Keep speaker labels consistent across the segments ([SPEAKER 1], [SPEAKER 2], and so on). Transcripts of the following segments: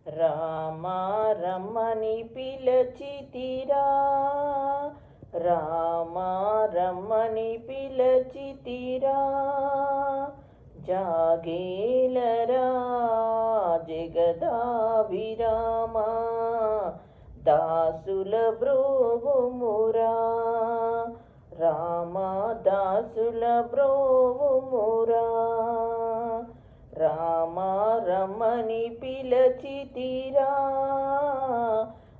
[SPEAKER 1] రామా రమ్మని పిలచితిరా, రామా రమ్మని పిలచితిరా, జాగేలరా జగదాభిరామా, దాసుల బ్రోవుమురా, రామా దాసుల బ్రోవుమురా. రామా రమ్మని పిలచితిరా,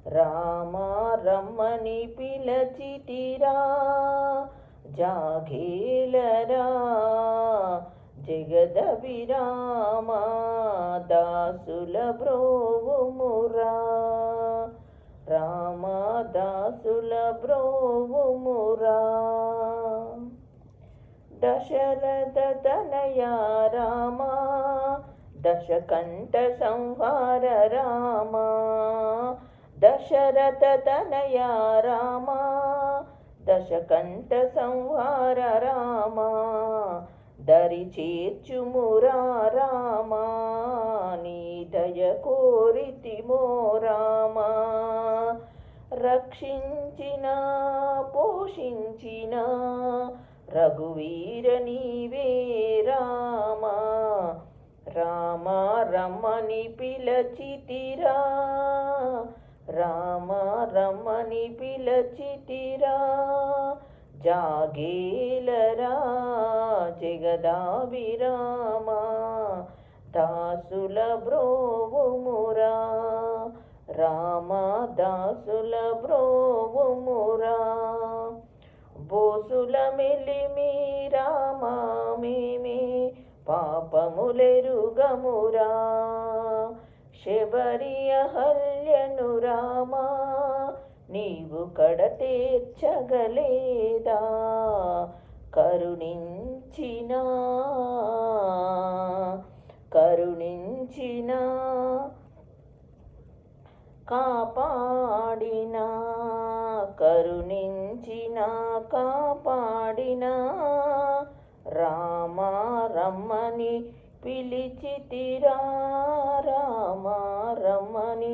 [SPEAKER 1] రామా రమ్మని పిలచితిరా, జాగేలరా జగదభిరామా, దాసుల బ్రోవుమురా, రామా దాసుల బ్రోవుమురా. దశరథ తనయా రామా, దశకంఠ సంహార రామా, దశరథ తనయా రామా, దశకంఠ సంహార రామా, దరి చేర్చుమురా రామా, నీ దయ కోరితిమో రామా, రక్షించిన పోషించిన రఘువీర నీవే రామా, రామా రమ్మని పిలచితిరా, రామా రమ్మని పిలచితిరా, జాగేలరా జగదాభిరామా, దాసుల బ్రోవుమురా, రామా దాసుల బ్రోవుమురా. బోసుల మెలిమి రామా మేమే పాపములెరుగమురా, శబరియ హల్యను రామా నీవు కడతేర్చగలేదా, కరుణించినా కరుణించినా కాపాడినా, కరుణించిన కాపాడినా, రామా రమ్మని పిలిచితిరా, రామా రమ్మని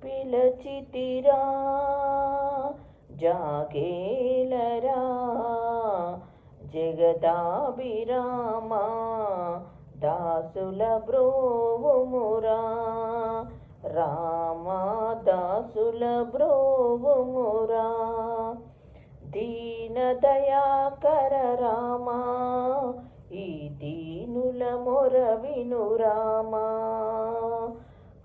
[SPEAKER 1] పిలచితిరా, జాగేలరా జగదాభిరామా, దాసుల బ్రోవుమురా, రామా దాసుల బ్రోవుమురా. దీన దయాకర రామా, ఈ దీనుల మొర విను రామా,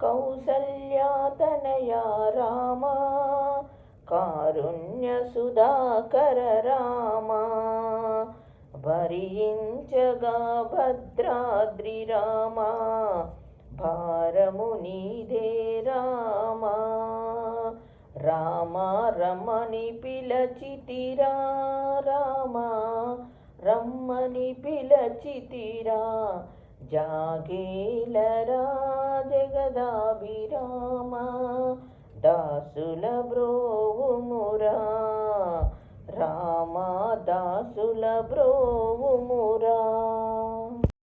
[SPEAKER 1] కౌసల్యాతనయా రామా, కారుణ్య సుధాకర రామా, భరించగా భద్రాద్రి రామా, భారము నీదే రామా, రామా రమ్మని పిలచితిరా, రామా రమ్మని పిలచితిరా, జాగేలరా జగదాభిరామా, దాసుల బ్రోవుమురా, రామా దాసుల బ్రోవుమురా.